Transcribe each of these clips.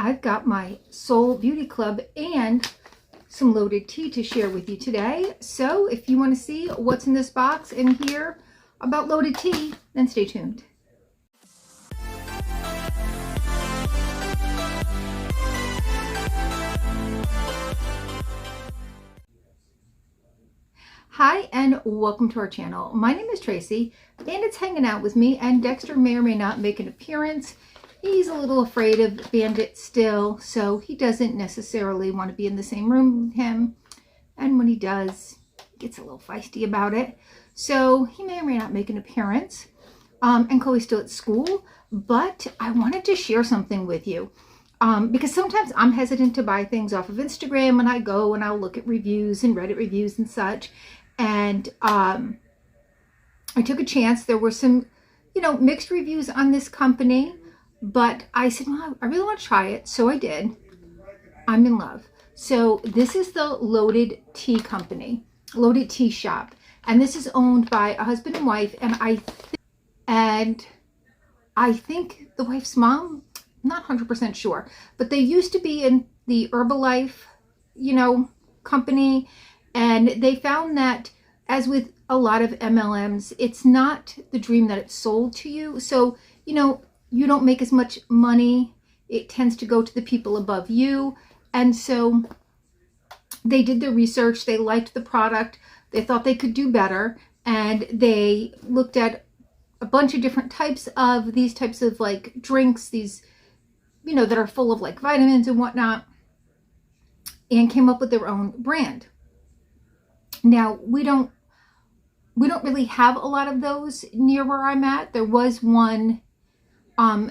I've got my Seoul Beauty Club and some loaded tea to share with you today. So if you want to see what's in this box and hear about loaded tea, then stay tuned. Hi and welcome to our channel. My name is Tracy and it's hanging out with me, and Dexter may or may not make an appearance. He's a little afraid of Bandit still, so he doesn't necessarily want to be in the same room with him. And when he does, he gets a little feisty about it. So he may or may not make an appearance. And Chloe's still at school, but I wanted to share something with you. Because sometimes I'm hesitant to buy things off of Instagram, and I go and I'll look at reviews and Reddit reviews and such. And I took a chance. There were some, mixed reviews on this company, but I said, well, I really want to try it. So I did. I'm in love. So this is the Loaded Tea Company, Loaded Tea Shop. And this is owned by a husband and wife. And I think the wife's mom, I'm not 100% sure, but they used to be in the Herbalife, company. And they found that, as with a lot of MLMs, it's not the dream that it's sold to you. So, you don't make as much money. It tends to go to the people above you. And so they did their research. They liked the product. They thought they could do better. And they looked at a bunch of different types of these types of like drinks, these, that are full of like vitamins and whatnot, and came up with their own brand. Now, we don't really have a lot of those near where I'm at. There was one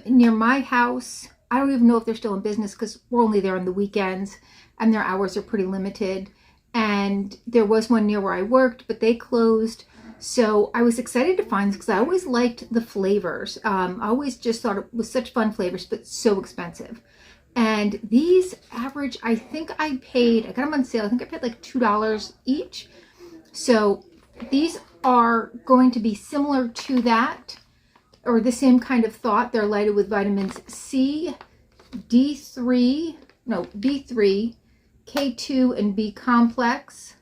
near my house. I don't even know if they're still in business because we're only there on the weekends and their hours are pretty limited. And there was one near where I worked, but they closed. So I was excited to find this because I always liked the flavors. I always just thought it was such fun flavors, but so expensive. And these average, I got them on sale. I think I paid like $2 each. So these are going to be similar to that, or the same kind of thought. They're lighted with vitamins C, B3, K2, and B complex.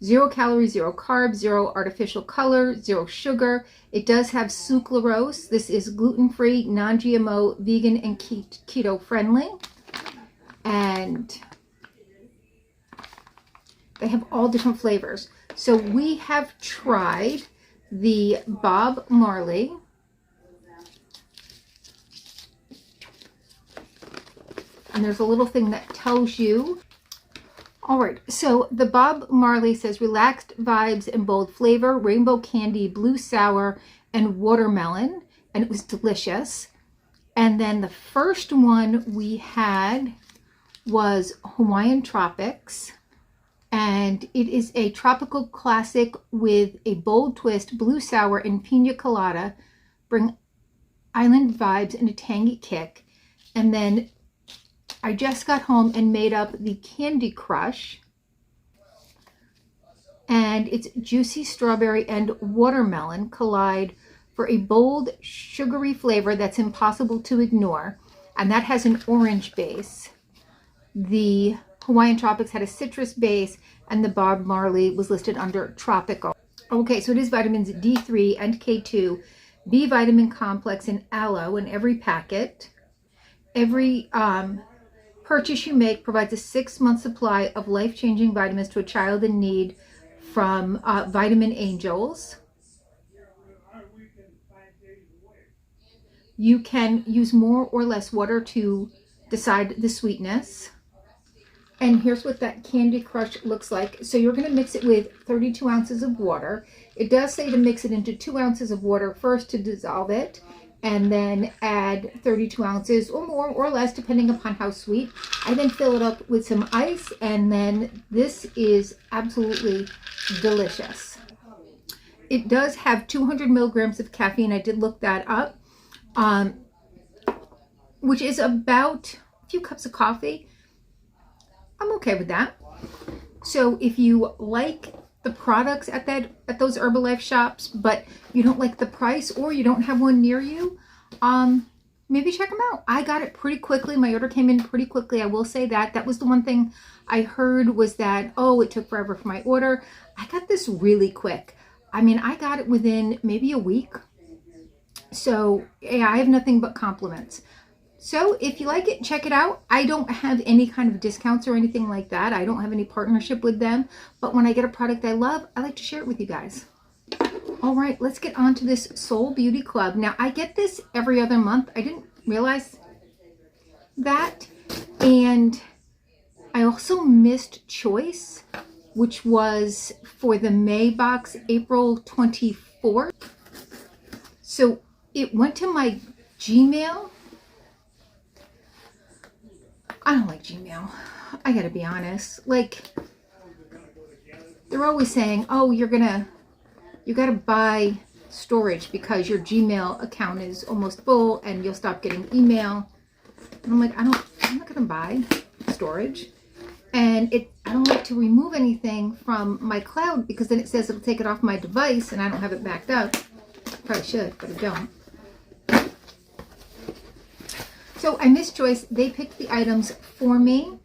0 calories, 0 carbs, 0 artificial color, 0 sugar. It does have sucralose. This is gluten-free, non-GMO, vegan, and keto friendly. And they have all different flavors. So we have tried the Bob Marley. And there's a little thing that tells you. All right, so the Bob Marley says relaxed vibes and bold flavor, rainbow candy, blue sour, and watermelon. And it was delicious. And then the first one we had was Hawaiian Tropics. And it is a tropical classic with a bold twist, blue sour, and pina colada. Bring island vibes and a tangy kick. And then I just got home and made up the Candy Crush. And it's juicy strawberry and watermelon collide for a bold, sugary flavor that's impossible to ignore. And that has an orange base. The Hawaiian Tropics had a citrus base, and the Bob Marley was listed under tropical. Okay, so it is vitamins D3 and K2, B vitamin complex, and aloe in every packet. Every purchase you make provides a 6-month supply of life-changing vitamins to a child in need from Vitamin Angels. You can use more or less water to decide the sweetness. And here's what that Candy Crush looks like. So you're going to mix it with 32 ounces of water. It does say to mix it into 2 ounces of water first to dissolve it, and then add 32 ounces or more or less depending upon how sweet. I then fill it up with some ice, and then this is absolutely delicious. It does have 200 milligrams of caffeine. I did look that up, which is about a few cups of coffee. I'm okay with that. So if you like the products at those Herbalife shops, but you don't like the price, or you don't have one near you, maybe check them out. I got it pretty quickly. My order came in pretty quickly. I will say that. That was the one thing I heard was that, oh, it took forever for my order. I got this really quick. I mean, I got it within maybe a week. So yeah, I have nothing but compliments. So if you like it, check it out. I don't have any kind of discounts or anything like that. I don't have any partnership with them. But when I get a product I love, I like to share it with you guys. All right, let's get on to this Seoul Beauty Club. Now, I get this every other month. I didn't realize that. And I also missed Choice, which was for the May box, April 24th. So it went to my Gmail. I don't like Gmail. I gotta be honest. Like, they're always saying, oh, you gotta buy storage because your Gmail account is almost full and you'll stop getting email. And I'm like, I'm not gonna buy storage. And I don't like to remove anything from my cloud because then it says it'll take it off my device and I don't have it backed up. Probably should, but I don't. So I missed Choice. They picked the items for me.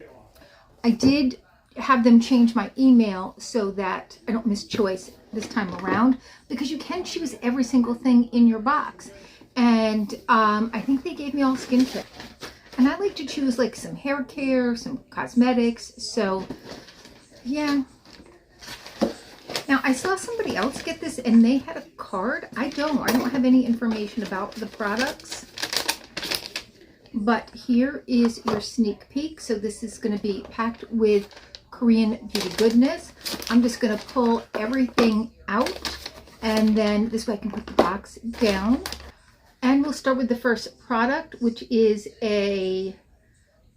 I did have them change my email so that I don't miss Choice this time around, because you can choose every single thing in your box. And I think they gave me all skincare. And I like to choose like some hair care, some cosmetics. So yeah. Now I saw somebody else get this and they had a card. I don't have any information about the products. But here is your sneak peek. So this is going to be packed with Korean beauty goodness. I'm just going to pull everything out and then this way I can put the box down. And we'll start with the first product, which is a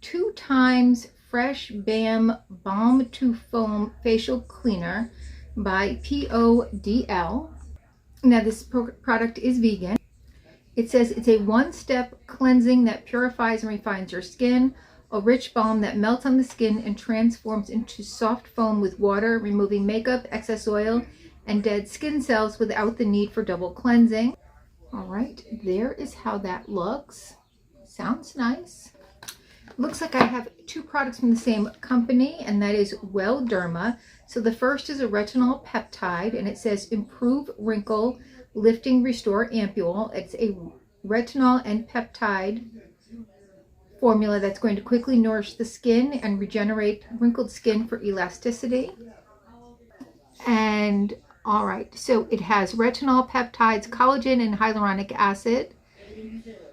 2x Fresh Bam Balm to Foam Facial Cleaner by PODL. Now this product is vegan. It says it's a one-step cleansing that purifies and refines your skin, a rich balm that melts on the skin and transforms into soft foam with water, removing makeup, excess oil, and dead skin cells without the need for double cleansing. All right, there is how that looks. Sounds nice. Looks like I have two products from the same company, and that is Well Derma. So the first is a retinol peptide, and it says improve wrinkle lifting restore ampule. It's a retinol and peptide formula that's going to quickly nourish the skin and regenerate wrinkled skin for elasticity. And all right, so it has retinol, peptides, collagen, and hyaluronic acid.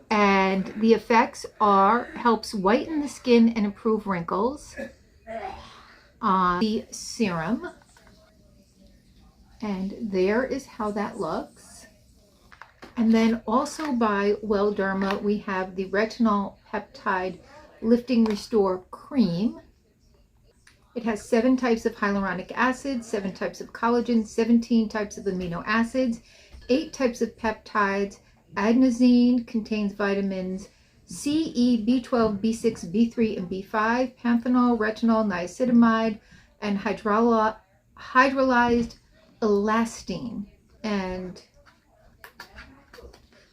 And the effects are helps whiten the skin and improve wrinkles. The serum. And there is how that looks. And then also by Well Derma, we have the retinol peptide lifting restore cream. It has 7 types of hyaluronic acid, 7 types of collagen, 17 types of amino acids, 8 types of peptides. Adenosine contains vitamins C, E, B12, B6, B3, and B5, panthenol, retinol, niacinamide, and hydrolyzed elastine. And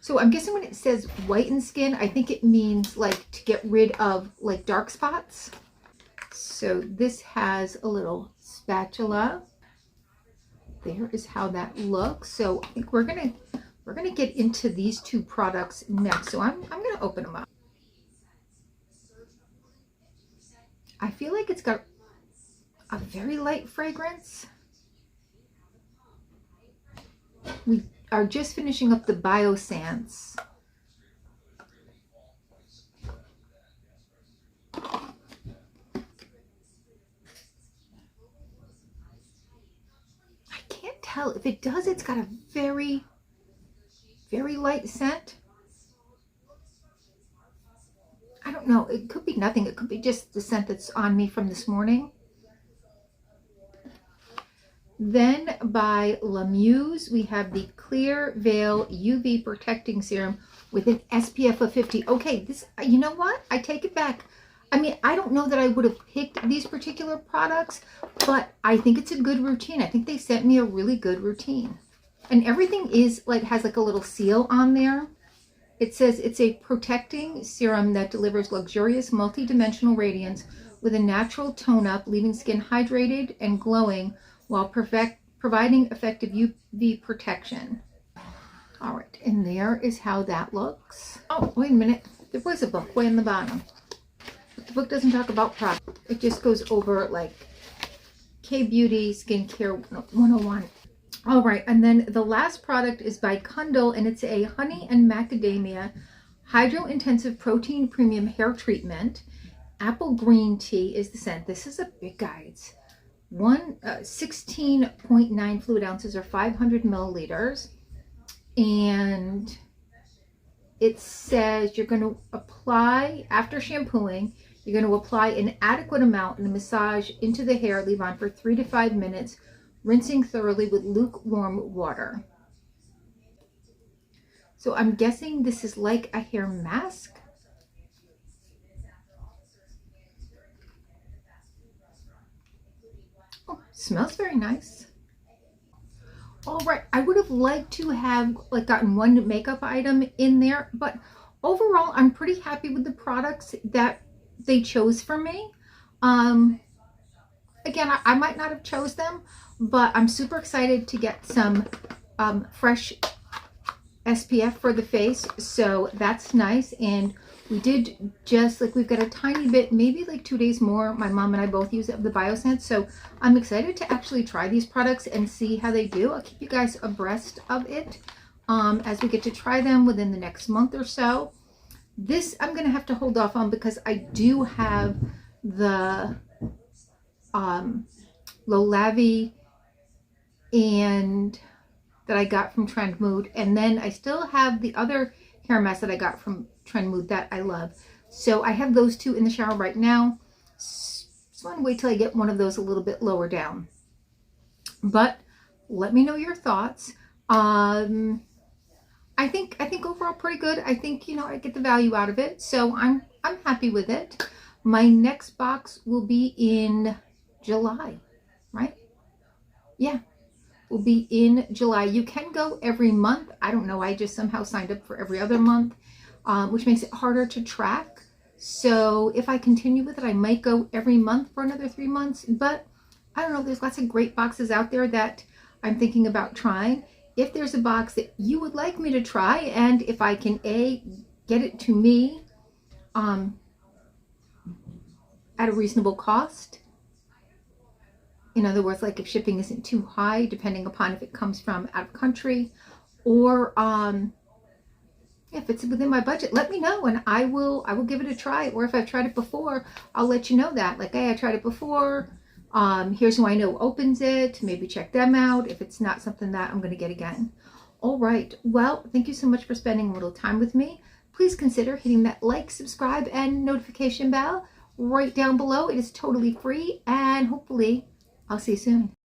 so I'm guessing when it says whiten skin, I think it means like to get rid of like dark spots. So this has a little spatula. There is how that looks. So I think we're gonna get into these two products next. So I'm gonna open them up. I feel like it's got a very light fragrance. We are just finishing up the Biossance. I can't tell. If it does, it's got a very, very light scent. I don't know. It could be nothing. It could be just the scent that's on me from this morning. Then by La Muse, we have the Clear Veil UV Protecting Serum with an SPF of 50. Okay, this, you know what? I take it back. I mean, I don't know that I would have picked these particular products, but I think it's a good routine. I think they sent me a really good routine. And everything is like, has like a little seal on there. It says it's a protecting serum that delivers luxurious multi-dimensional radiance with a natural tone-up, leaving skin hydrated and glowing while providing effective UV protection. All right, and there is how that looks. Oh, wait a minute. There was a book way in the bottom. But the book doesn't talk about product. It just goes over like K-Beauty Skincare 101. All right, and then the last product is by Kundal, and it's a honey and macadamia hydro-intensive protein premium hair treatment. Apple green tea is the scent. This is a big guy. It's 16.9 fluid ounces or 500 milliliters. And it says you're going to apply, after shampooing, you're going to apply an adequate amount and massage into the hair, leave on for 3 to 5 minutes, rinsing thoroughly with lukewarm water. So I'm guessing this is like a hair mask. Oh, smells very nice. All right, I would have liked to have like gotten one makeup item in there, but overall I'm pretty happy with the products that they chose for me. Again, I might not have chose them, but I'm super excited to get some fresh SPF for the face, so that's nice. And we did just like, we've got a tiny bit, maybe like 2 days more, my mom and I both use of the BioSense, so I'm excited to actually try these products and see how they do. I'll keep you guys abreast of it as we get to try them within the next month or so. This I'm gonna have to hold off on because I do have the Lolavi and that I got from Trend Mood, and then I still have the other hair mask that I got from Trend Mood that I love. So I have those two in the shower right now. Just want to wait till I get one of those a little bit lower down. But let me know your thoughts. I think overall pretty good. I think, you know, I get the value out of it, so I'm happy with it. My next box will be in July, right? Yeah, will be in July. You can go every month. I don't know. I just somehow signed up for every other month, which makes it harder to track. So if I continue with it, I might go every month for another 3 months. But I don't know. There's lots of great boxes out there that I'm thinking about trying. If there's a box that you would like me to try, and if I can get it to me at a reasonable cost, in other words, like if shipping isn't too high, depending upon if it comes from out of country, or if it's within my budget, let me know and I will give it a try. Or if I've tried it before, I'll let you know that. Like, hey, I tried it before. Here's who I know opens it. Maybe check them out if it's not something that I'm going to get again. All right. Well, thank you so much for spending a little time with me. Please consider hitting that like, subscribe, and notification bell right down below. It is totally free, and hopefully I'll see you soon.